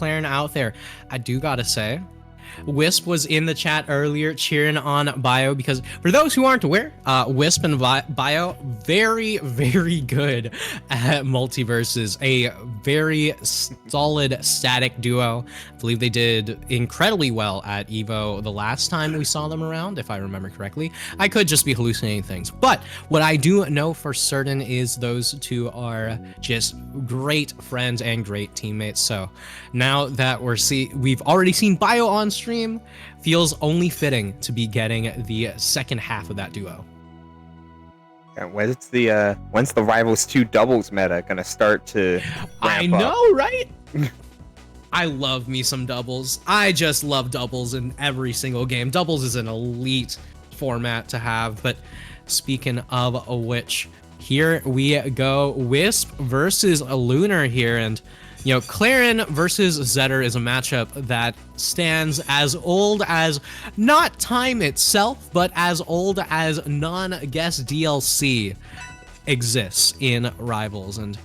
Claren out there. I do gotta say, Wisp was in the chat earlier cheering on Bio because for those who aren't aware, Wisp and Bio, very, very good at multiverses, a very solid static duo. I believe they did incredibly well at EVO the last time we saw them around, if I remember correctly. I could just be hallucinating things, but what I do know for certain is those two are just great friends and great teammates. So now that we've already seen Bio on stream, feels only fitting to be getting the second half of that duo. And when's the Rivals 2 doubles meta gonna start to I ramp know, up? right? I love me some doubles. I just love doubles in every single game. Doubles is an elite format to have. But speaking of which, here we go. Wisp versus Lunar here, and you know, Claren versus Zetter is a matchup that stands as old as not time itself, but as old as non-guest DLC exists in Rivals. And,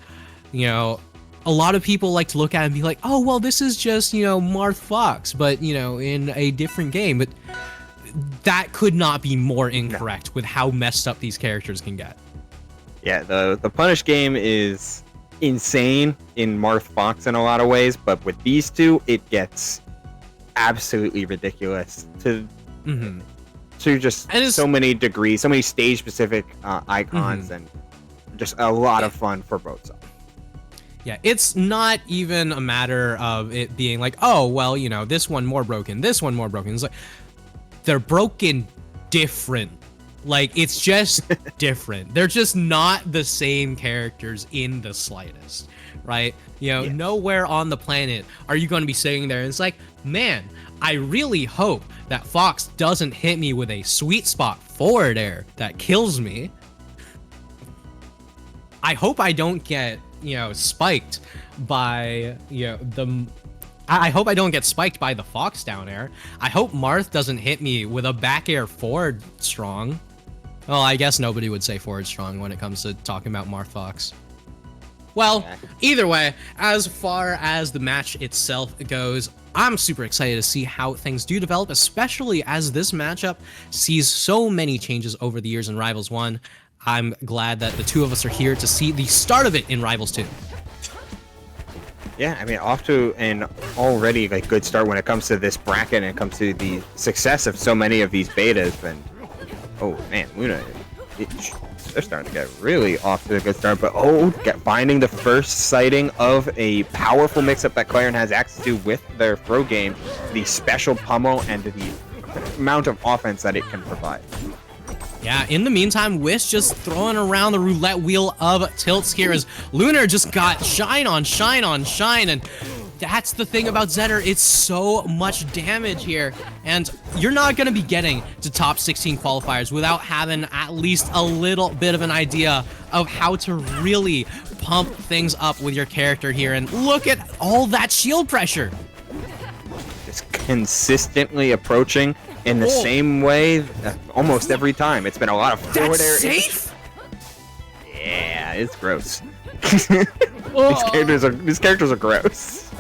you know, a lot of people like to look at it and be like, oh, well, this is just, you know, Marth Fox, but, you know, in a different game. But that could not be more incorrect with how messed up these characters can get. Yeah, the Punish game is insane in Marth Fox in a lot of ways, but with these two, it gets absolutely ridiculous to just so many degrees, so many stage-specific icons, and just a lot of fun for both sides. Yeah, it's not even a matter of it being like, oh, well, you know, this one more broken, this one more broken. It's like, they're broken different. Like, it's just different. They're just not the same characters in the slightest, right? You know, nowhere on the planet are you going to be sitting there and it's like, man, I really hope that Fox doesn't hit me with a sweet spot forward air that kills me. I hope I don't get, you know, spiked by, you know, I hope I don't get spiked by the Fox down air. I hope Marth doesn't hit me with a back air forward strong. Well, I guess nobody would say forward strong when it comes to talking about Marth Fox. Well, either way, as far as the match itself goes, I'm super excited to see how things do develop, especially as this matchup sees so many changes over the years in Rivals 1. I'm glad that the two of us are here to see the start of it in Rivals 2. Yeah, I mean, off to an already like good start when it comes to this bracket and it comes to the success of so many of these betas. And oh man, Luna, they're starting to get really off to a good start. But finding the first sighting of a powerful mix-up that Claren has access to with their throw game, the special pummel and the amount of offense that it can provide. Yeah, in the meantime, Wisp just throwing around the roulette wheel of tilts here as Lunar just got shine on shine on shine, and that's the thing about Zetter, it's so much damage here, and you're not going to be getting to top 16 qualifiers without having at least a little bit of an idea of how to really pump things up with your character here, and look at all that shield pressure. Just consistently approaching in the same way almost every time. It's been a lot of forward air. Safe? Yeah, it's gross. These characters are gross.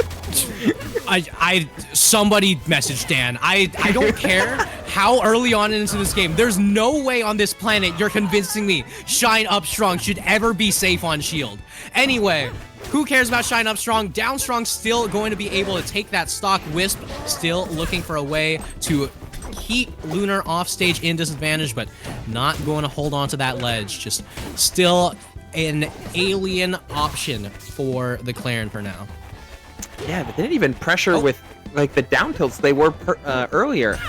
Somebody message Dan. I don't care how early on into this game. There's no way on this planet you're convincing me Shine Up Strong should ever be safe on shield. Anyway, who cares about Shine Up Strong? Down Strong still going to be able to take that stock. Wisp still looking for a way to keep Lunar off stage in disadvantage, but not going to hold on to that ledge. Just still an alien option for the Claren for now. Yeah, but they didn't even pressure with like the down tilts they were earlier.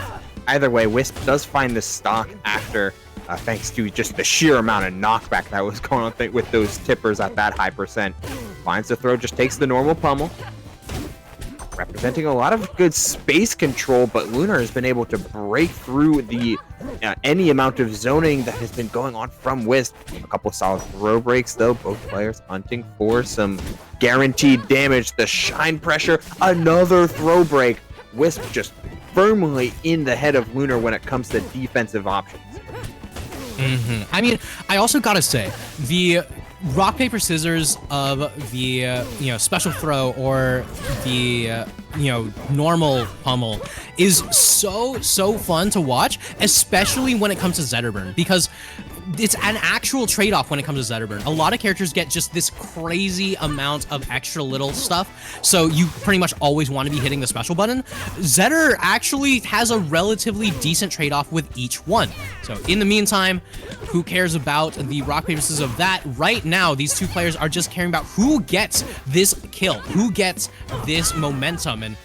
Either way, Wisp does find the stock after, thanks to just the sheer amount of knockback that was going on with those tippers at that high percent. Finds the throw, just takes the normal pummel. Representing a lot of good space control, but Lunar has been able to break through the any amount of zoning that has been going on from Wisp. A couple solid throw breaks, though. Both players hunting for some guaranteed damage. The shine pressure, another throw break. Wisp just firmly in the head of Lunar when it comes to defensive options. I mean, I also gotta say, the rock paper scissors of the special throw or the normal pummel is so fun to watch, especially when it comes to Zetterburn, because it's an actual trade-off when it comes to Zetterburn. A lot of characters get just this crazy amount of extra little stuff, so you pretty much always want to be hitting the special button. Zetter actually has a relatively decent trade-off with each one. So in the meantime, who cares about the rock, paper, scissors of that? Right now, these two players are just caring about who gets this kill, who gets this momentum, and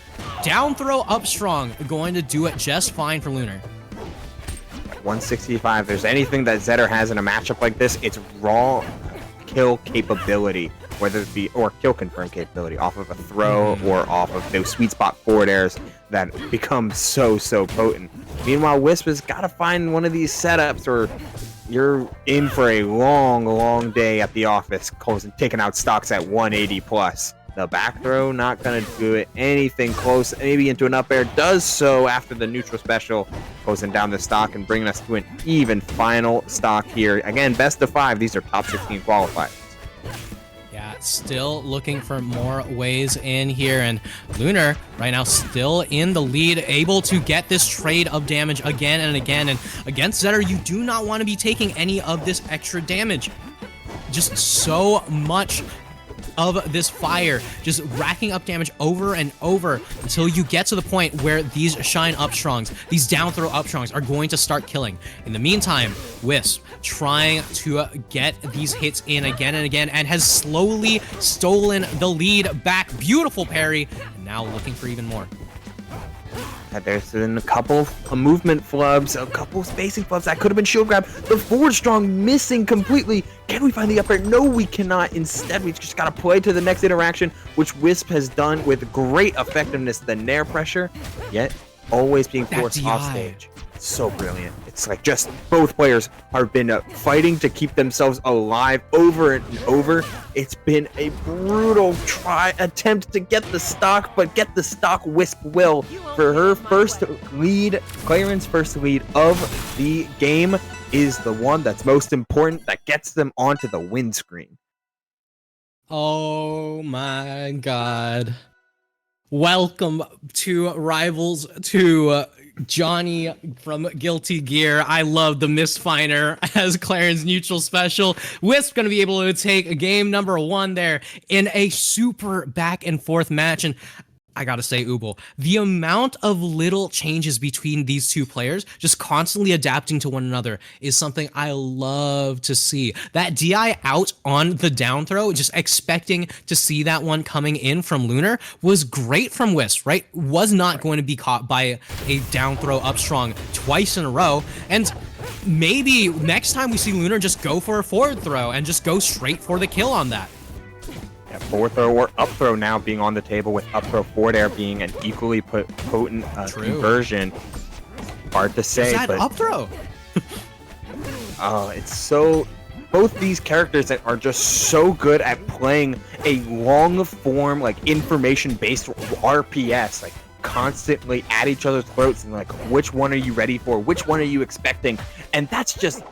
down throw up strong going to do it just fine for Lunar. 165. If there's anything that Zetter has in a matchup like this, it's raw kill capability, whether it be or kill confirm capability off of a throw or off of those sweet spot forward airs that become so potent. Meanwhile, Wisp has got to find one of these setups, or you're in for a long day at the office, taking out stocks at 180 plus. The back throw, not going to do it anything close, maybe into an up air, does so after the neutral special, closing down the stock and bringing us to an even final stock here. Again, best of 5, these are top 16 qualifiers. Yeah, still looking for more ways in here, and Lunar right now still in the lead, able to get this trade of damage again and again, and against Zetter, you do not want to be taking any of this extra damage. Just so much of this fire, just racking up damage over and over until you get to the point where these shine up strongs, these down throw up strongs are going to start killing. In the meantime, Wisp trying to get these hits in again and again, and has slowly stolen the lead back. Beautiful parry, and now looking for even more. There's been a couple of movement flubs, a couple of spacing flubs. That could have been shield grab. The forward strong missing completely. Can we find the up air? No, we cannot. Instead, we just got to play to the next interaction, which Wisp has done with great effectiveness. The nair pressure, yet always being forced off stage. So brilliant. It's like just both players have been fighting to keep themselves alive over and over. It's been a brutal attempt to get the stock, but get the stock Wisp will for her first lead. Claren's first lead of the game is the one that's most important, that gets them onto the win screen. Oh my god. Welcome to Rivals to Johnny from Guilty Gear. I love the Misfinder as Claren's neutral special. Wisp going to be able to take game number 1 there in a super back and forth match. And I gotta say, Ubel, the amount of little changes between these two players, just constantly adapting to one another, is something I love to see. That DI out on the down throw, just expecting to see that one coming in from Lunar, was great from Wisp, right? Was not going to be caught by a down throw up strong twice in a row. And maybe next time we see Lunar just go for a forward throw and just go straight for the kill on that. Forward throw or up throw now being on the table, with up throw forward air being an equally potent conversion. Hard to say, that but up throw. Oh, it's so. Both these characters that are just so good at playing a long form, like information based RPS, like constantly at each other's throats and like, which one are you ready for? Which one are you expecting? And that's just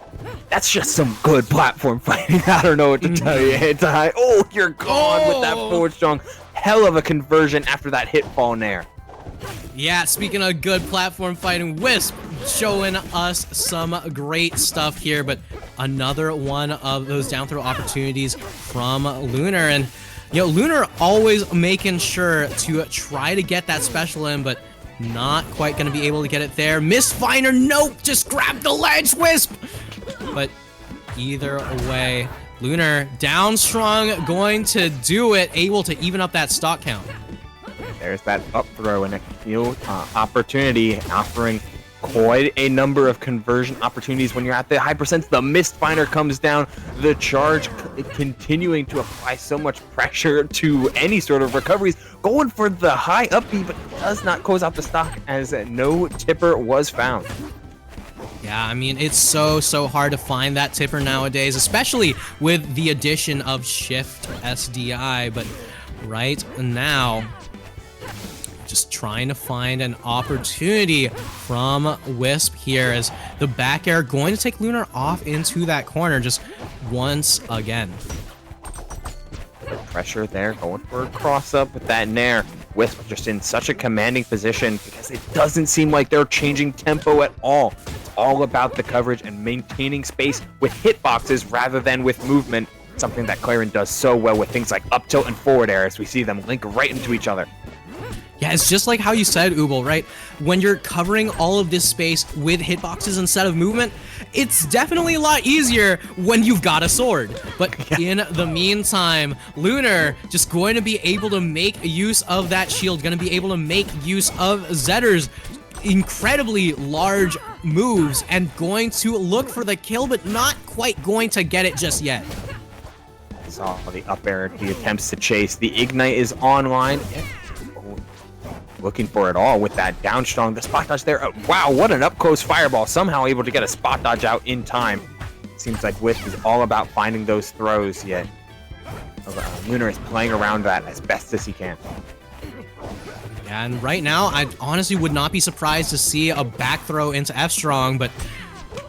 some good platform fighting. I don't know what to tell you. It's oh, you're gone with that forward strong. Hell of a conversion after that hit fall nair. Yeah, speaking of good platform fighting, Wisp showing us some great stuff here, but another one of those down throw opportunities from Lunar. And Lunar always making sure to try to get that special in, but not quite going to be able to get it there. Misfinder, nope, just grab the ledge, Wisp! But either way, Lunar down strong, going to do it, able to even up that stock count. There's that up throw and a kill opportunity, offering quite a number of conversion opportunities when you're at the high percents. The Mistfinder comes down, the charge continuing to apply so much pressure to any sort of recoveries, going for the high up B, but does not close out the stock as no tipper was found. Yeah, I mean, it's so hard to find that tipper nowadays, especially with the addition of Shift SDI, but right now, just trying to find an opportunity from Wisp here as the back air going to take Lunar off into that corner just once again. Pressure there, going for a cross-up with that nair. Wisp just in such a commanding position because it doesn't seem like they're changing tempo at all. It's all about the coverage and maintaining space with hitboxes rather than with movement, something that Claren does so well with things like up tilt and forward air as we see them link right into each other. Yeah, it's just like how you said, Ubel, right? When you're covering all of this space with hitboxes instead of movement, it's definitely a lot easier when you've got a sword. But in the meantime, Lunar just going to be able to make use of that shield, going to be able to make use of Zetter's incredibly large moves and going to look for the kill, but not quite going to get it just yet. Saw the up air, he attempts to chase. The ignite is online. Looking for it all with that down strong. The spot dodge there. Oh, wow, what an up close fireball. Somehow able to get a spot dodge out in time. Seems like Wisp is all about finding those throws, yet Lunar is playing around that as best as he can. Yeah, and right now, I honestly would not be surprised to see a back throw into F strong, but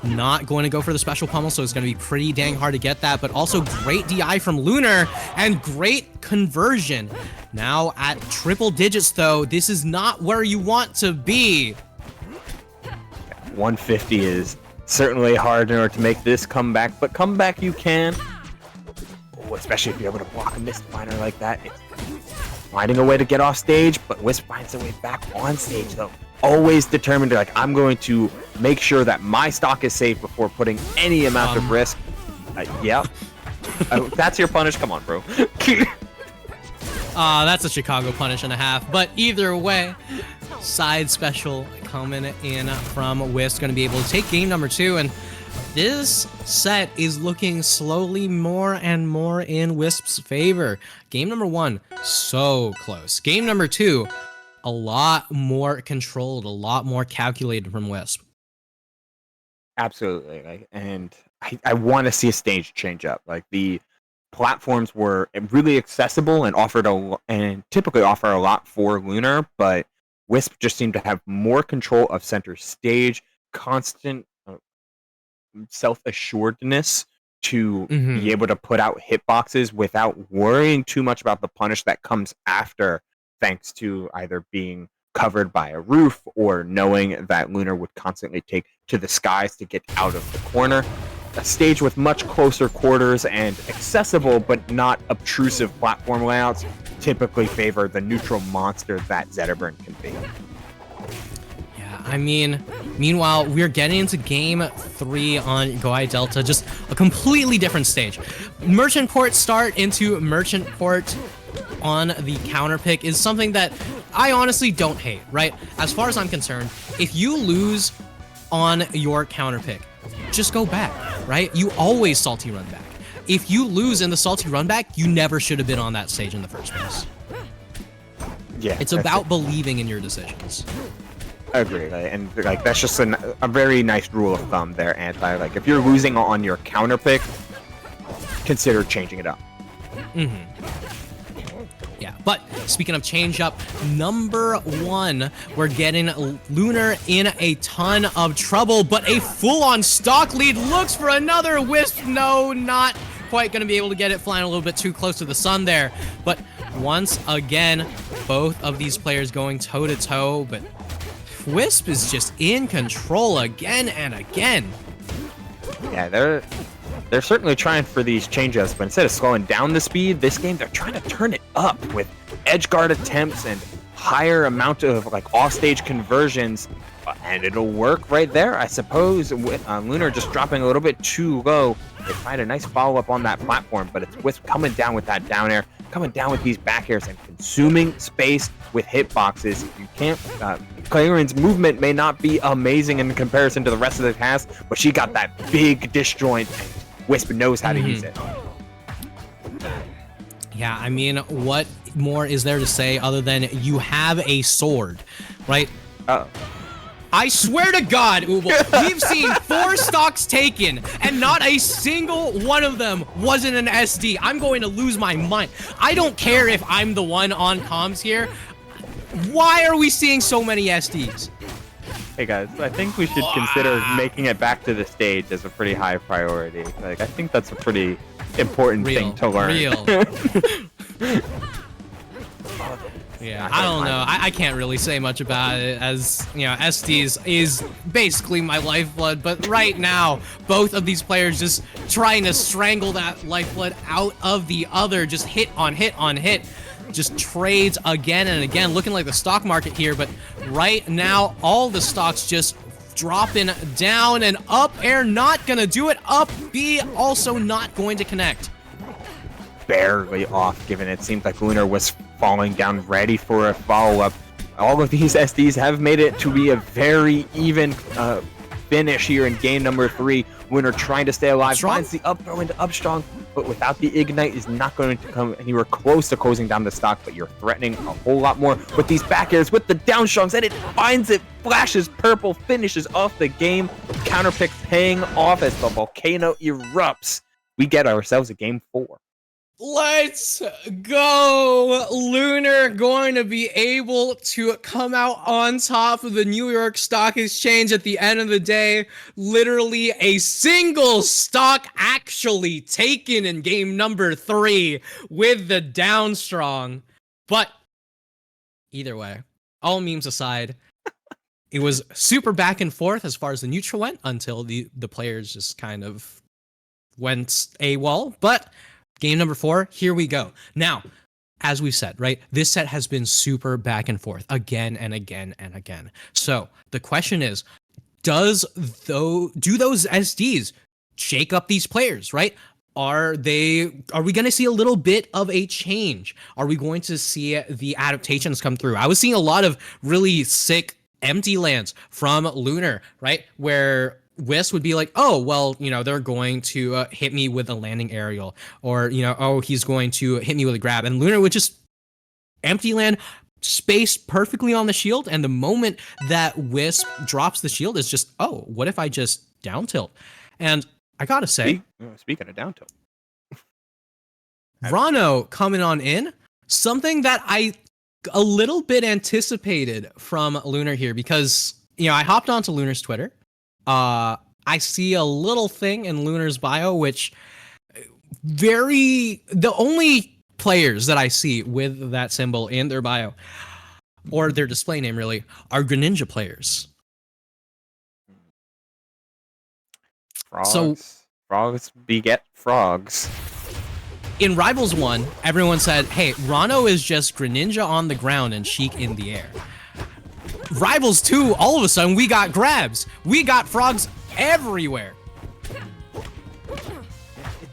not going to go for the special pummel, so it's going to be pretty dang hard to get that, but also great DI from Lunar and great conversion. Now at triple digits, though, this is not where you want to be. 150 is certainly hard in order to make this comeback, but comeback you can. Oh, especially if you're able to block a mist miner like that. It's finding a way to get off stage, but Wisp finds a way back on stage, though. Always determined to, like, I'm going to make sure that my stock is safe before putting any amount of risk. Yeah. That's your punish? Come on, bro. That's a Chicago punish and a half. But either way, side special coming in from Wisp, going to be able to take game number 2. And this set is looking slowly more and more in Wisp's favor. Game number 1, so close. Game number 2, a lot more controlled, a lot more calculated from Wisp. Absolutely. And I want to see a stage change up. Like, the platforms were really accessible and typically offer a lot for Lunar, but Wisp just seemed to have more control of center stage, constant self-assuredness to be able to put out hitboxes without worrying too much about the punish that comes after, thanks to either being covered by a roof or knowing that Lunar would constantly take to the skies to get out of the corner. A stage with much closer quarters and accessible but not obtrusive platform layouts typically favor the neutral monster that Zetterburn can be. Yeah, I mean, meanwhile, we're getting into game 3 on Goai Delta, just a completely different stage. Merchant Port start into Merchant Port on the counter pick is something that I honestly don't hate, right? As far as I'm concerned, if you lose on your counter pick, just go back, right? You always salty run back. If you lose in the salty run back, you never should have been on that stage in the first place. Yeah, it's about believing in your decisions. I agree, and that's just a very nice rule of thumb there, Anti. Like, if you're losing on your counter pick, consider changing it up. Yeah, but speaking of change up, number 1, we're getting Lunar in a ton of trouble, but a full-on stock lead looks for another Wisp. No, not quite going to be able to get it, flying a little bit too close to the sun there. But once again, both of these players going toe-to-toe, but Wisp is just in control again and again. Yeah, they're certainly trying for these changes, but instead of slowing down the speed, this game they're trying to turn it up with edge guard attempts and higher amount of like offstage conversions, and it'll work right there, I suppose. With Lunar just dropping a little bit too low, they find a nice follow-up on that platform, but it's Wisp coming down with that down air, coming down with these back airs and consuming space with hitboxes. You can't. Claren's movement may not be amazing in comparison to the rest of the cast, but she got that big disjoint, and Wisp knows how to use it. Yeah, I mean, what more is there to say other than you have a sword, right? I swear to God, Ubel, we've seen 4 stocks taken, and not a single one of them wasn't an SD. I'm going to lose my mind. I don't care if I'm the one on comms here. Why are we seeing so many SDs? Hey guys, I think we should consider making it back to the stage as a pretty high priority. Like, I think that's a pretty important thing to learn. Yeah, I don't know. I can't really say much about it, as you know, SD's is basically my lifeblood, but right now both of these players just trying to strangle that lifeblood out of the other, just hit on hit on hit, just trades again and again, looking like the stock market here. But right now all the stocks just dropping down, and up air not gonna do it, up B also not going to connect. Barely off, given it seemed like Lunar was falling down ready for a follow-up. All of these SDs have made it to be a very even finish here in game number 3. Lunar trying to stay alive, finds the up throw into up strong, but without the ignite is not going to come anywhere close to closing down the stock, but you're threatening a whole lot more with these back airs, with the down strongs, and it finds it, flashes purple, finishes off the game. Counter pick paying off as the volcano erupts. We get ourselves a game 4. Let's go! Lunar going to be able to come out on top of the New York Stock Exchange at the end of the day. Literally a single stock actually taken in game number 3 with the down strong. But either way, all memes aside, it was super back and forth as far as the neutral went until the players just kind of went AWOL. But game number 4, here we go. Now, as we said, right, this set has been super back and forth again and again and again. So the question is, do those SDs shake up these players, right? Are we going to see a little bit of a change? Are we going to see the adaptations come through? I was seeing a lot of really sick empty lands from Lunar, right? Where Wisp would be like, oh, well, you know, they're going to hit me with a landing aerial, or, you know, oh, he's going to hit me with a grab. And Lunar would just empty land, spaced perfectly on the shield. And the moment that Wisp drops the shield, is just, oh, what if I just down tilt? And I gotta say, speaking of down tilt, Ranno coming on in, something that I a little bit anticipated from Lunar here, because, you know, I hopped onto Lunar's Twitter. I see a little thing in Lunar's bio, which the only players that I see with that symbol in their bio, or their display name really, are Greninja players. Frogs beget frogs. In Rivals 1, everyone said, hey, Ranno is just Greninja on the ground and Sheik in the air. Rivals 2, all of a sudden, we got grabs. We got frogs everywhere.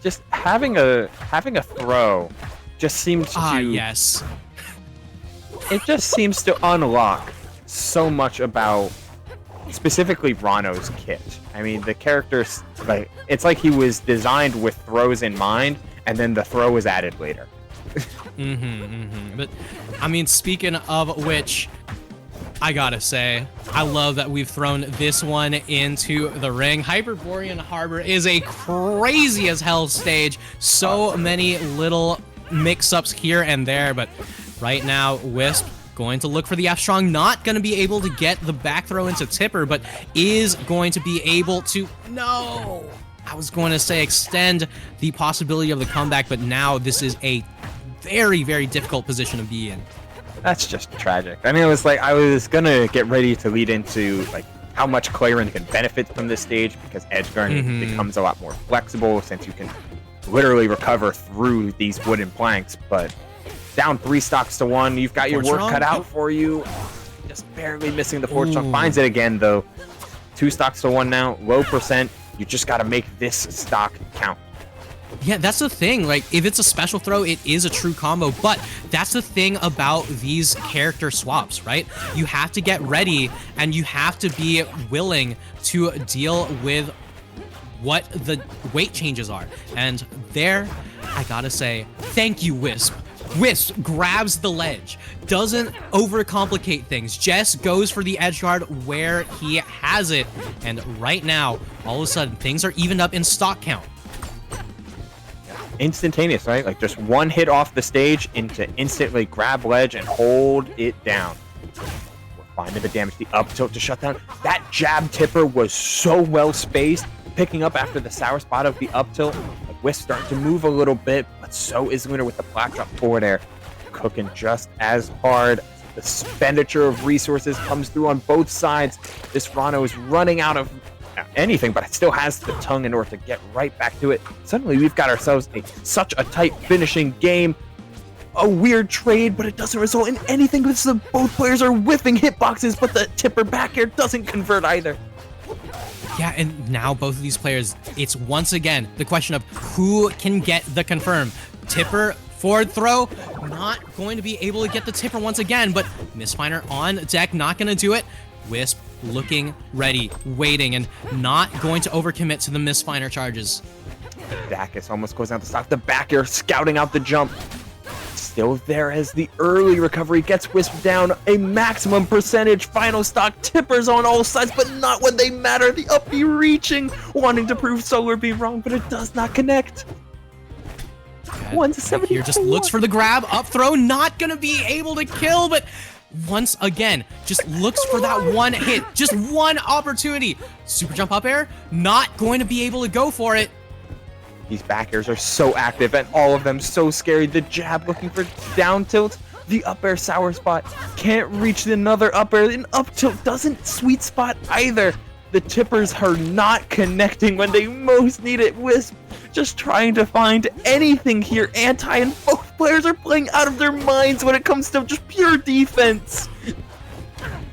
Just having a throw just seems to... yes. It just seems to unlock so much about specifically Ranno's kit. I mean, the character's like, it's like he was designed with throws in mind, and then the throw was added later. But I mean, speaking of which, I gotta say, I love that we've thrown this one into the ring. Hyperborean Harbor is a crazy as hell stage. So many little mix-ups here and there, but right now, Wisp going to look for the F-Strong, not going to be able to get the back throw into Tipper, but is going to be able to... No! I was going to say extend the possibility of the comeback, but now this is a very, very difficult position to be in. That's just tragic. I mean, it was like, I was going to get ready to lead into like how much Claren can benefit from this stage, because edge guarding becomes a lot more flexible since you can literally recover through these wooden planks, but down 3 stocks to 1, you've got your work cut out for you. Just barely missing the 4th stock. Finds it again, though. 2 stocks to 1 now, low percent. You just got to make this stock count. Yeah, that's the thing. Like, if it's a special throw, it is a true combo, but that's the thing about these character swaps, right? You have to get ready, and you have to be willing to deal with what the weight changes are. And there, I gotta say, thank you, Wisp. Wisp grabs the ledge, doesn't overcomplicate things, just goes for the edge guard where he has it. And right now, all of a sudden, things are evened up in stock count. Instantaneous, right? Like just one hit off the stage into instantly grab ledge and hold it down. We're finding the damage, the up tilt to shut down. That jab tipper was so well spaced, picking up after the sour spot of the up tilt. Wisp starting to move a little bit, but so is Lunar with the black drop forward air. Cooking just as hard. The expenditure of resources comes through on both sides. This Ranno is running out of anything, but it still has the tongue in order to get right back to it. Suddenly, we've got ourselves such a tight finishing game. A weird trade, but it doesn't result in anything because both players are whiffing hitboxes, but the tipper back air doesn't convert either. Yeah, and now both of these players, it's once again the question of who can get the confirm. Tipper, forward throw, not going to be able to get the tipper once again, but Mistfinder on deck, not going to do it. Wisp looking ready, waiting, and not going to overcommit to the Mistfinder charges. Dacus almost goes out the stock. The back air scouting out the jump. Still there as the early recovery gets Wisp down. A maximum percentage final stock. Tippers on all sides, but not when they matter. The up B reaching, wanting to prove Solar Beam wrong, but it does not connect. 174. Here just looks for the grab, up throw, not gonna be able to kill, but once again, just looks for that one hit, just one opportunity. Super jump up air, not going to be able to go for it. These back airs are so active and all of them so scary. The jab looking for down tilt. The up air sour spot. Can't reach another up air. An up tilt doesn't sweet spot either. The tippers are not connecting when they most need it. Wisp just trying to find anything here. Anti and both players are playing out of their minds when it comes to just pure defense.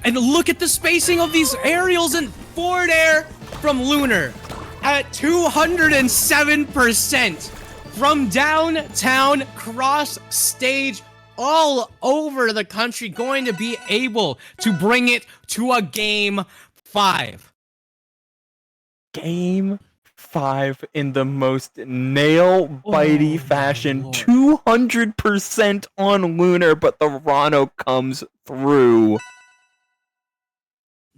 And look at the spacing of these aerials and forward air from Lunar. At 207% from downtown, cross stage, all over the country, going to be able to bring it to a game 5. Game 5 in the most nail-bitey fashion. 200% on Lunar, but the Ranno comes through.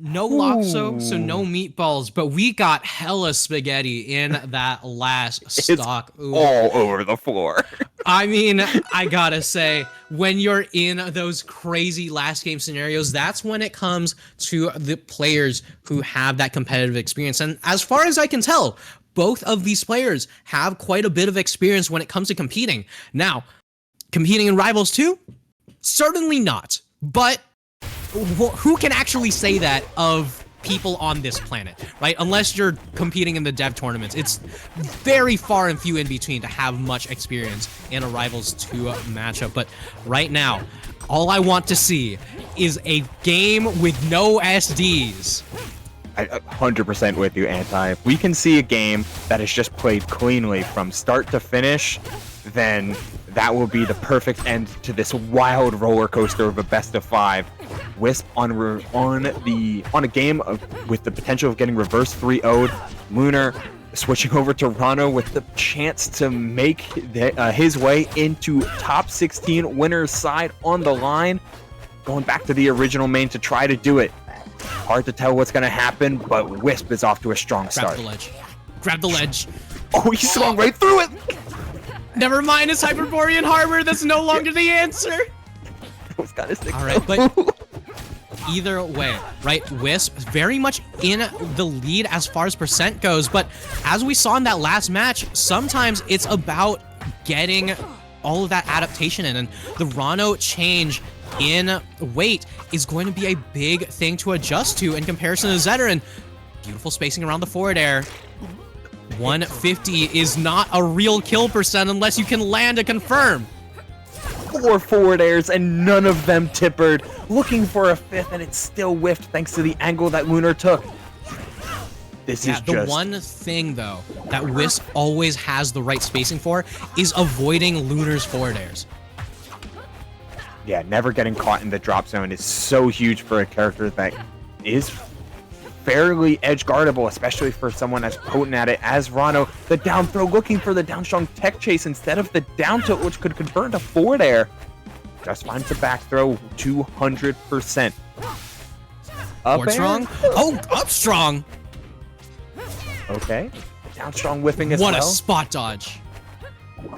No Loxo, so no meatballs, but we got hella spaghetti in that last stock. It's all over the floor. I mean, I gotta say, when you're in those crazy last game scenarios, that's when it comes to the players who have that competitive experience. And as far as I can tell, both of these players have quite a bit of experience when it comes to competing. Now, competing in Rivals 2? Certainly not. But who can actually say that of people on this planet, right? Unless you're competing in the dev tournaments. It's very far and few in between to have much experience in a Rivals 2 matchup. But right now, all I want to see is a game with no SDs. 100% with you, Anti. If we can see a game that is just played cleanly from start to finish, then that will be the perfect end to this wild roller coaster of a best of 5. Wisp on a game with the potential of getting reverse 3-0'd. Lunar switching over to Ranno with the chance to make his way into top 16 winner's side on the line. Going back to the original main to try to do it. Hard to tell what's going to happen, but Wisp is off to a strong start. Grab the ledge. Grab the ledge. Oh, he swung right through it! Never mind, it's Hyperborean Harbor. That's no longer the answer. That was kind of sick. All right, but either way, right? Wisp very much in the lead as far as percent goes, but as we saw in that last match, sometimes it's about getting all of that adaptation in, and the Ranno change in weight is going to be a big thing to adjust to in comparison to Zetter, and beautiful spacing around the forward air. 150 is not a real kill percent unless you can land a confirm. 4 forward airs and none of them tippered. Looking for a 5th and it's still whiffed thanks to the angle that Lunar took. This is the one thing though that Wisp always has the right spacing for is avoiding Lunar's forward airs. Yeah, never getting caught in the drop zone is so huge for a character that is fairly edge guardable, especially for someone as potent at it as Ranno. The down throw looking for the down strong tech chase instead of the down tilt, which could convert into forward air. Just finds the back throw 200%. Up air? Strong? Oh, up strong. Okay. Down strong whiffing as well. well. What a spot dodge.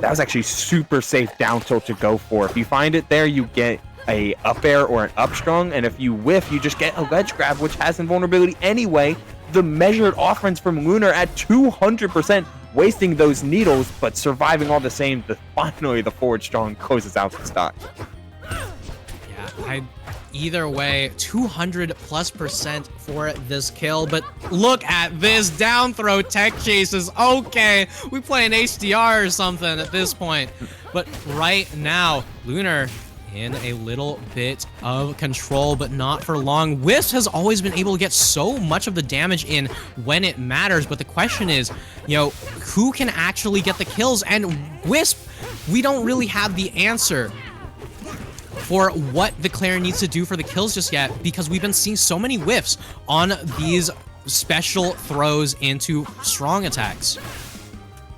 That was actually super safe down tilt to go for. If you find it there, you get a up air or an up strong, and if you whiff, you just get a ledge grab, which has invulnerability anyway. The measured offense from Lunar at 200%. wasting those needles, but surviving all the same. Finally, the forward strong closes out the stock. Yeah, either way, 200+% for this kill, but look at this down throw tech chases. Okay, we play an HDR or something at this point. But right now, Lunar in a little bit of control, but not for long. Wisp has always been able to get so much of the damage in when it matters, but the question is, you know, who can actually get the kills? And Wisp, we don't really have the answer for what the Claren needs to do for the kills just yet, because we've been seeing so many whiffs on these special throws into strong attacks.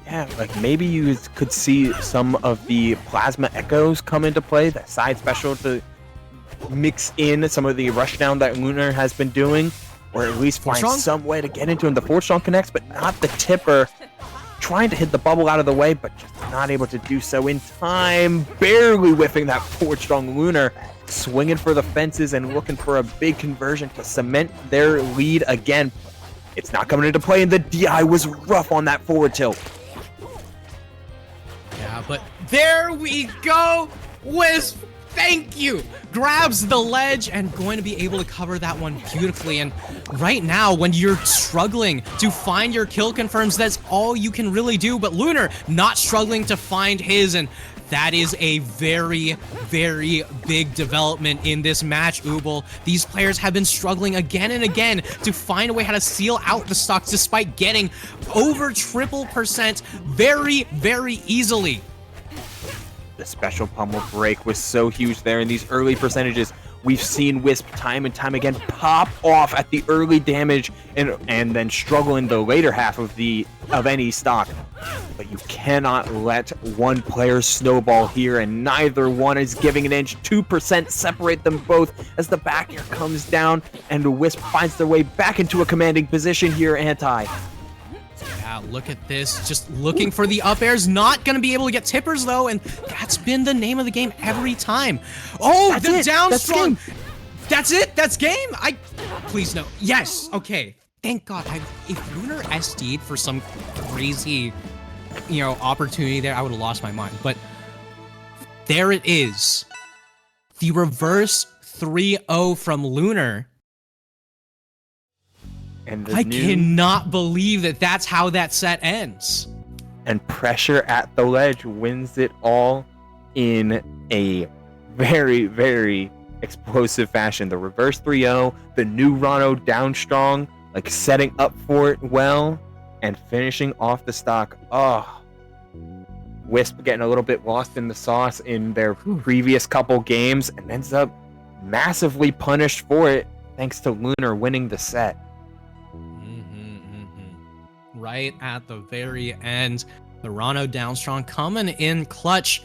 Yeah, like maybe you could see some of the plasma echoes come into play, that side special to mix in some of the rushdown that Lunar has been doing, or at least find some way to get into him. The forward strong connects, but not the tipper. Trying to hit the bubble out of the way, but just not able to do so in time. Barely whiffing that forward strong Lunar, swinging for the fences and looking for a big conversion to cement their lead again. It's not coming into play, and the DI was rough on that forward tilt. Yeah, but there we go! Wisp, thank you! Grabs the ledge and going to be able to cover that one beautifully. And right now, when you're struggling to find your kill confirms, that's all you can really do. But Lunar not struggling to find his, and that is a very, very big development in this match, Ubel. These players have been struggling again and again to find a way how to seal out the stocks despite getting over triple% very, very easily. The special pummel break was so huge there in these early percentages. We've seen Wisp time and time again pop off at the early damage and then struggle in the later half of any stock. But you cannot let one player snowball here, and neither one is giving an inch. 2% separate them both as the back air comes down, and Wisp finds their way back into a commanding position here, Anti. Yeah, look at this. Just looking for the up airs. Not going to be able to get tippers, though, and that's been the name of the game every time. Oh, that's the down strong. That's it? That's game? Please, no. Yes. Okay. Thank God. If Lunar SD'd for some crazy, opportunity there, I would have lost my mind. But there it is. The reverse 3-0 from Lunar. And I cannot believe that that's how that set ends. And pressure at the ledge wins it all in a very, very explosive fashion. The reverse 3-0, the new Ranno down strong, like setting up for it well, and finishing off the stock. Oh, Wisp getting a little bit lost in the sauce in their previous couple games and ends up massively punished for it thanks to Lunar winning the set. Right at the very end, the Ranno down strong coming in clutch.